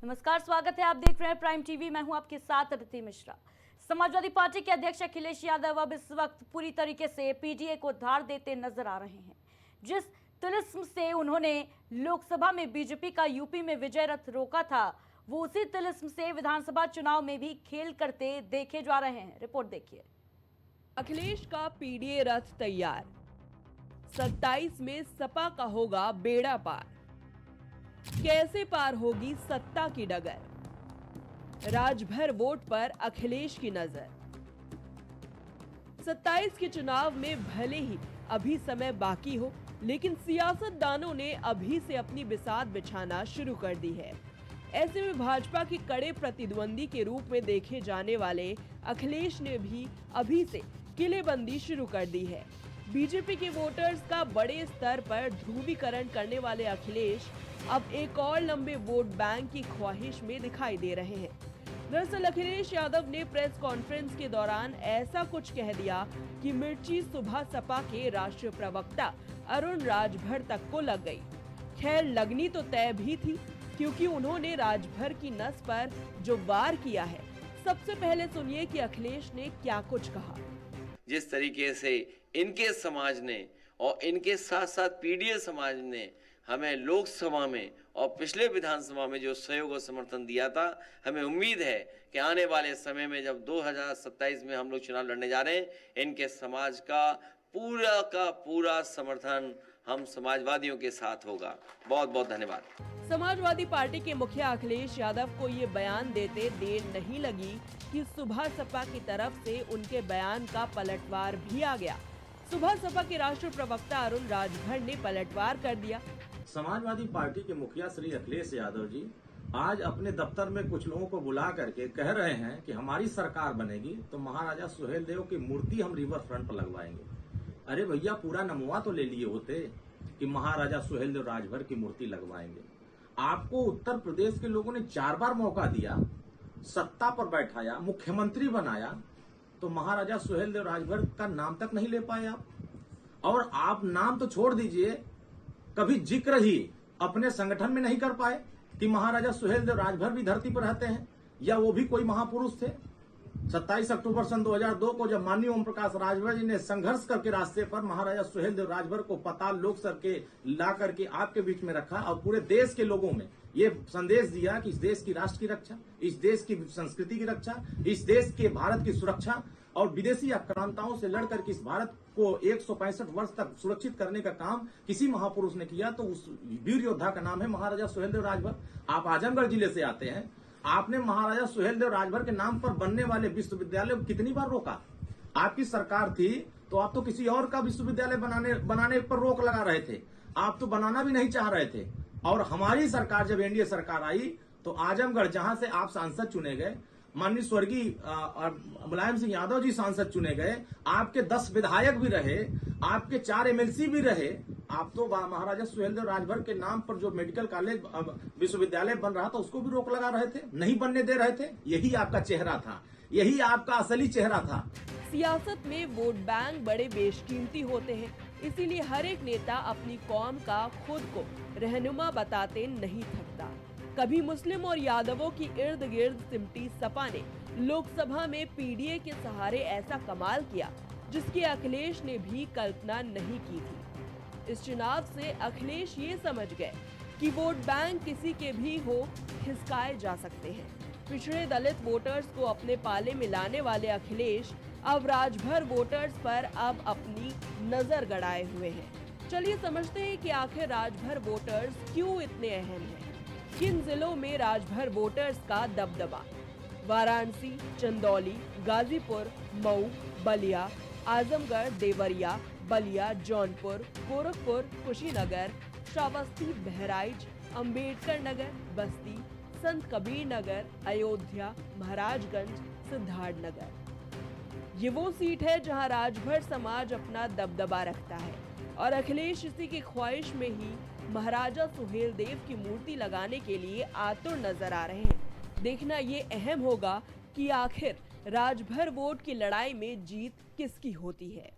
नमस्कार, स्वागत है। आप देख रहे हैं प्राइम टीवी। मैं हूं आपके साथ अदिति मिश्रा। समाजवादी पार्टी के अध्यक्ष अखिलेश यादव अब इस वक्त पूरी तरीके से पीडीए को धार देते नजर आ रहे हैं। जिस तिलिस्म से उन्होंने लोकसभा में बीजेपी का यूपी में विजय रथ रोका था, वो उसी तिलिस्म से विधानसभा चुनाव में भी खेल करते देखे जा रहे हैं। रिपोर्ट देखिए। अखिलेश का पीडीए रथ तैयार, 27 में सपा का होगा बेड़ा पार। कैसे पार होगी सत्ता की डगर, राजभर वोट पर अखिलेश की नजर। 27 के चुनाव में भले ही अभी समय बाकी हो, लेकिन सियासतदानों ने अभी से अपनी बिसात बिछाना शुरू कर दी है। ऐसे में भाजपा के कड़े प्रतिद्वंदी के रूप में देखे जाने वाले अखिलेश ने भी अभी से किलेबंदी शुरू कर दी है। बीजेपी के वोटर्स का बड़े स्तर पर ध्रुवीकरण करने वाले अखिलेश अब एक और लंबे वोट बैंक की ख्वाहिश में दिखाई दे रहे हैं। दरअसल अखिलेश यादव ने प्रेस कॉन्फ्रेंस के दौरान ऐसा कुछ कह दिया कि मिर्ची सुबह सपा के राष्ट्रीय प्रवक्ता अरुण राजभर तक को लग गई। खैर, लगनी तो तय भी थी, क्योंकि उन्होंने राजभर की नस पर जो वार किया है। सबसे पहले सुनिए कि अखिलेश ने क्या कुछ कहा। जिस तरीके से इनके समाज ने और इनके साथ साथ पीडीए समाज ने हमें लोकसभा में और पिछले विधानसभा में जो सहयोग और समर्थन दिया था, हमें उम्मीद है कि आने वाले समय में जब 2027 में हम लोग चुनाव लड़ने जा रहे हैं, इनके समाज का पूरा समर्थन हम समाजवादियों के साथ होगा। बहुत बहुत धन्यवाद। समाजवादी पार्टी के मुखिया अखिलेश यादव को ये बयान देते देर नहीं लगी कि सुबह सपा की तरफ से उनके बयान का पलटवार भी आ गया। सुबह सपा के राष्ट्रीय प्रवक्ता अरुण राजभर ने पलटवार कर दिया। समाजवादी पार्टी के मुखिया श्री अखिलेश यादव जी आज अपने दफ्तर में कुछ लोगों को बुला करके कह रहे हैं कि हमारी सरकार बनेगी तो महाराजा सुहेलदेव की मूर्ति हम रिवर फ्रंट पर लगवाएंगे। अरे भैया, पूरा नमवा तो ले लिए होते कि महाराजा सुहेलदेव राजभर की मूर्ति लगवाएंगे। आपको उत्तर प्रदेश के लोगों ने 4 बार मौका दिया, सत्ता पर बैठाया, मुख्यमंत्री बनाया, तो महाराजा सुहेलदेव राजभर का नाम तक नहीं ले पाए आप। और आप नाम तो छोड़ दीजिए, कभी जिक्र ही अपने संगठन में नहीं कर पाए कि महाराजा सुहेलदेव राजभर भी धरती पर रहते हैं या वो भी कोई महापुरुष थे। 27 अक्टूबर सन 2002 को जब माननीय ओम प्रकाश राजभर जी ने संघर्ष करके रास्ते पर महाराजा सुहेलदेव राजभर को पाताल लोक स्तर के ला करके आपके बीच में रखा और पूरे देश के लोगों में ये संदेश दिया कि इस देश की राष्ट्र की रक्षा, इस देश की संस्कृति की रक्षा, इस देश के भारत की सुरक्षा और विदेशी आक्रांताओं से लड़कर के इस भारत को 165 वर्ष तक सुरक्षित करने का काम किसी महापुरुष ने किया, तो उस वीर योद्धा का नाम है महाराजा सुहेलदेव राजभर। आप आजमगढ़ जिले से आते हैं, आपने महाराजा सुहेलदेव राजभर के नाम पर बनने वाले विश्वविद्यालय को कितनी बार रोका? आपकी सरकार थी तो आप तो किसी और का विश्वविद्यालय बनाने पर रोक लगा रहे थे, आप तो बनाना भी नहीं चाह रहे थे। और हमारी सरकार जब एनडीए सरकार आई तो आजमगढ़, जहां से आप सांसद चुने गए, माननीय स्वर्गीय मुलायम सिंह यादव जी सांसद चुने गए, आपके 10 विधायक भी रहे, आपके 4 एमएलसी भी रहे। आप तो महाराजा सुहेलदेव राजभर के नाम पर जो मेडिकल कॉलेज विश्वविद्यालय बन रहा था उसको भी रोक लगा रहे थे, नहीं बनने दे रहे थे। यही आपका चेहरा था, यही आपका असली चेहरा था। सियासत में वोट बैंक बड़े बेशकीमती होते हैं, इसीलिए हर एक नेता अपनी कौम का खुद को रहनुमा बताते नहीं थकता। कभी मुस्लिम और यादवों की इर्द गिर्द सिमटी सपा ने लोकसभा में पीडीए के सहारे ऐसा कमाल किया जिसकी अखिलेश ने भी कल्पना नहीं की थी। इस चुनाव से अखिलेश ये समझ गए कि वोट बैंक किसी के भी हो, खिसकाए जा सकते हैं। पिछड़े दलित वोटर्स को अपने पाले में लाने वाले अखिलेश अब राजभर वोटर्स पर अब अपनी नजर गड़ाए हुए हैं। चलिए समझते हैं कि आखिर राजभर वोटर्स क्यों इतने अहम हैं। किन जिलों में राजभर वोटर्स का दबदबा? वाराणसी, चंदौली, गाजीपुर, मऊ, बलिया, आजमगढ़, देवरिया, बलिया, जौनपुर, गोरखपुर, कुशीनगर, श्रावस्ती, बहराइच, अंबेडकर नगर, बस्ती, संत कबीर नगर, अयोध्या, महाराजगंज, सिद्धार्थनगर। ये वो सीट है जहां राजभर समाज अपना दबदबा रखता है और अखिलेश इसी की ख्वाहिश में ही महाराजा सुहेलदेव की मूर्ति लगाने के लिए आतुर नजर आ रहे हैं। देखना ये अहम होगा कि आखिर राजभर वोट की लड़ाई में जीत किसकी होती है।